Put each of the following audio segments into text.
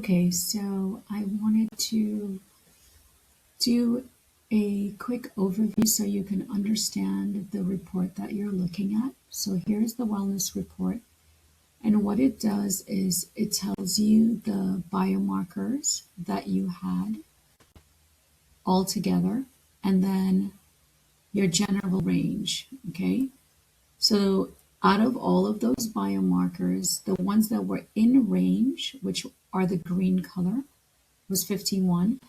Okay, so I wanted to do a quick overview so you can understand the report that you're looking at. So here's the wellness report. And what it does is it tells you the biomarkers that you had all together and then your general range. Okay, so out of all of those biomarkers, the ones that were in range, which are the green color, was 51.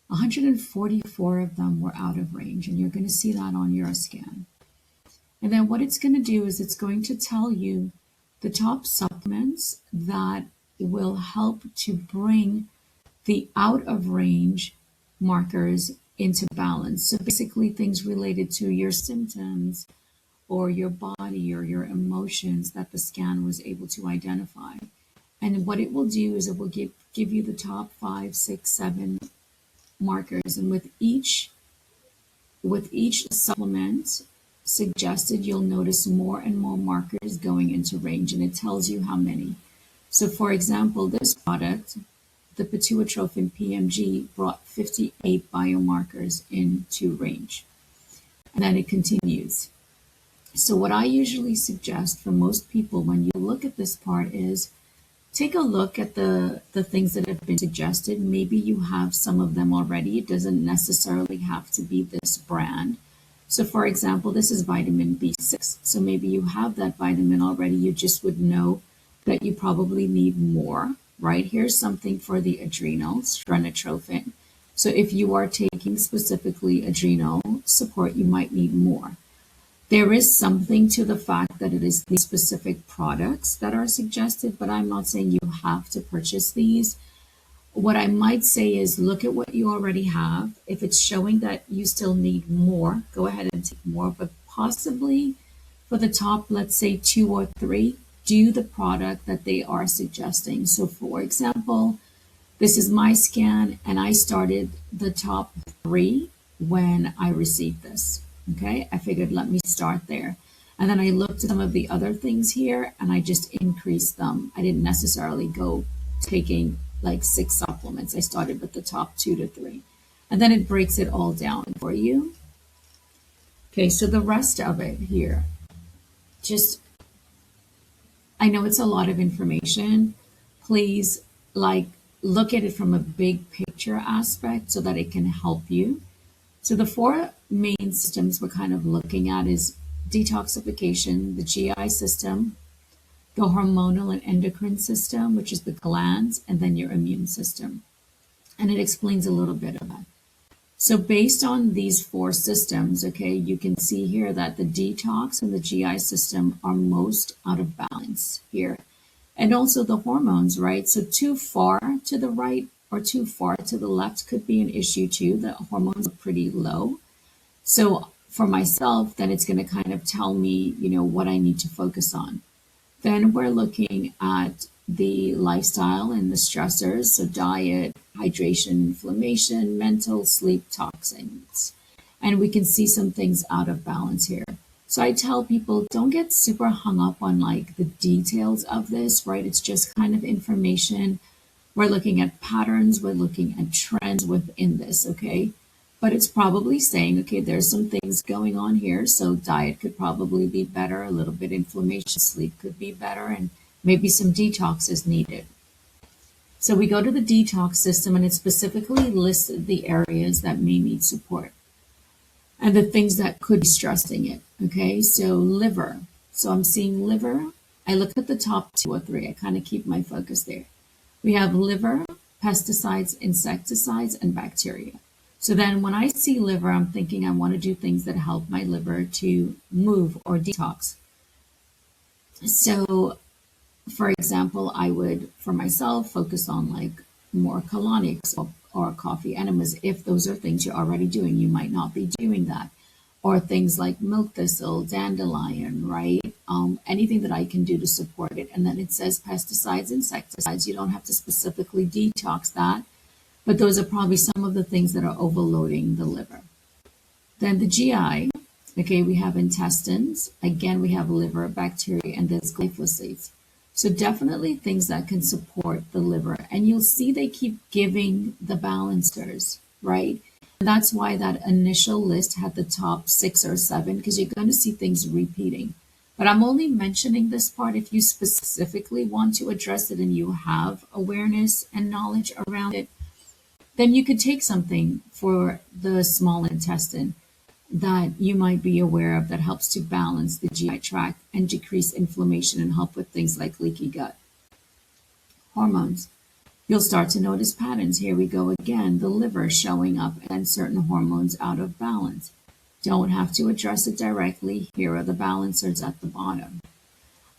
144 of them were out of range, and you're going to see that on your scan. And then what it's going to do is it's going to tell you the top supplements that will help to bring the out of range markers into balance. So basically, things related to your symptoms or your body or your emotions that the scan was able to identify. And what it will do is it will give you the top 5, 6, 7 markers, and with each supplement suggested, you'll notice more and more markers going into range, and it tells you how many. So for example, this product, the pituitrophin PMG, brought 58 biomarkers into range, and then it continues. So what I usually suggest for most people when you look at this part is take a look at the things that have been suggested. Maybe you have some of them already. It doesn't necessarily have to be this brand. So for example, this is vitamin B6. So maybe you have that vitamin already. You just would know that you probably need more, right? Here's something for the adrenals, strenotrophin. So if you are taking specifically adrenal support, you might need more. There is something to the fact that it is these specific products that are suggested, but I'm not saying you have to purchase these. What I might say is look at what you already have. If it's showing that you still need more, go ahead and take more, but possibly for the top, let's say 2 or 3, do the product that they are suggesting. So for example, this is my scan and I started the top 3 when I received this. Okay, I figured let me start there. And then I looked at some of the other things here and I just increased them. I didn't necessarily go taking like 6 supplements. I started with the top 2 to 3. And then it breaks it all down for you. Okay, so the rest of it here, just, I know it's a lot of information. Please look at it from a big picture aspect so that it can help you. So the 4 main systems we're kind of looking at is detoxification, the GI system, the hormonal and endocrine system, which is the glands, and then your immune system. And it explains a little bit of that. So based on these 4 systems, okay, you can see here that the detox and the GI system are most out of balance here. And also the hormones, right? So too far to the right or too far to the left could be an issue too. The hormones are pretty low. So for myself, then it's going to kind of tell me, what I need to focus on. Then we're looking at the lifestyle and the stressors. So diet, hydration, inflammation, mental, sleep, toxins. And we can see some things out of balance here. So I tell people, don't get super hung up on like the details of this, right? It's just kind of information. We're looking at patterns, we're looking at trends within this, okay? But it's probably saying, okay, there's some things going on here. So diet could probably be better, a little bit inflammation, sleep could be better, and maybe some detox is needed. So we go to the detox system and it specifically lists the areas that may need support and the things that could be stressing it, okay? So liver. So I'm seeing liver. I look at the top 2 or 3. I kind of keep my focus there. We have liver, pesticides, insecticides, and bacteria. So then when I see liver, I'm thinking I want to do things that help my liver to move or detox. So for example, I would, for myself, focus on like more colonics or coffee enemas. If those are things you're already doing, you might not be doing that. Or things like milk thistle, dandelion, right? Anything that I can do to support it. And then it says pesticides, insecticides. You don't have to specifically detox that, but those are probably some of the things that are overloading the liver. Then the GI, okay, we have intestines. Again, we have liver, bacteria, and there's glyphosates. So definitely things that can support the liver. And you'll see they keep giving the balancers, right? And that's why that initial list had the top 6 or 7, because you're going to see things repeating. But I'm only mentioning this part if you specifically want to address it and you have awareness and knowledge around it, then you could take something for the small intestine that you might be aware of that helps to balance the GI tract and decrease inflammation and help with things like leaky gut. Hormones. You'll start to notice patterns. Here we go again, the liver showing up and certain hormones out of balance. Don't have to address it directly. Here are the balancers at the bottom.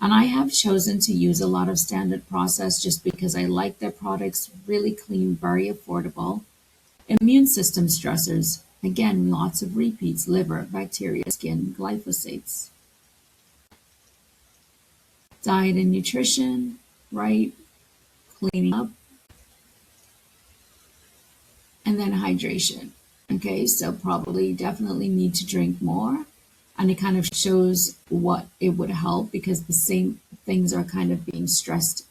And I have chosen to use a lot of standard process just because I like their products, really clean, very affordable. Immune system stressors. Again, lots of repeats, liver, bacteria, skin, glyphosates. Diet and nutrition, right? Cleaning up. And then hydration. Okay, so probably definitely need to drink more. And it kind of shows what it would help because the same things are kind of being stressed.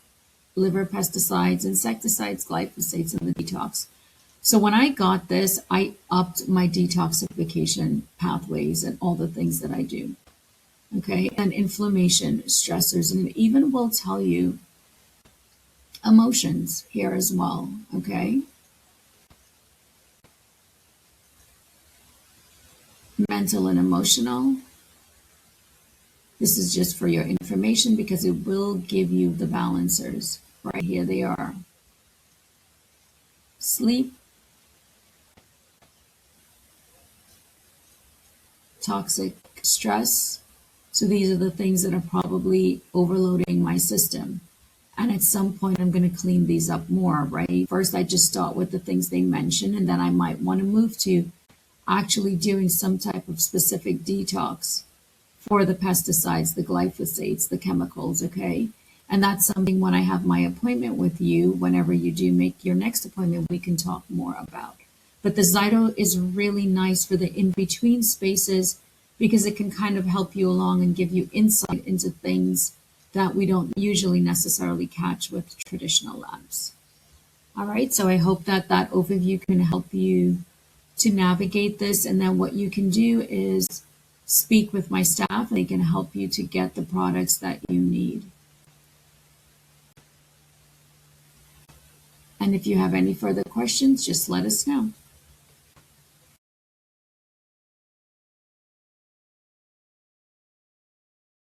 Liver, pesticides, insecticides, glyphosates, and the detox. So when I got this, I upped my detoxification pathways and all the things that I do. Okay, and inflammation, stressors, and it even will tell you emotions here as well. Okay, mental and emotional. This is just for your information because it will give you the balancers. Right here they are. Sleep, toxic stress. So these are the things that are probably overloading my system. And at some point, I'm going to clean these up more, right? First, I just start with the things they mention, and then I might want to move to actually doing some type of specific detox for the pesticides, the glyphosates, the chemicals, okay? And that's something when I have my appointment with you, whenever you do make your next appointment, we can talk more about. But the ZYTO is really nice for the in-between spaces because it can kind of help you along and give you insight into things that we don't usually necessarily catch with traditional labs. All right, so I hope that that overview can help you to navigate this. And then what you can do is speak with my staff and they can help you to get the products that you need. And if you have any further questions, just let us know.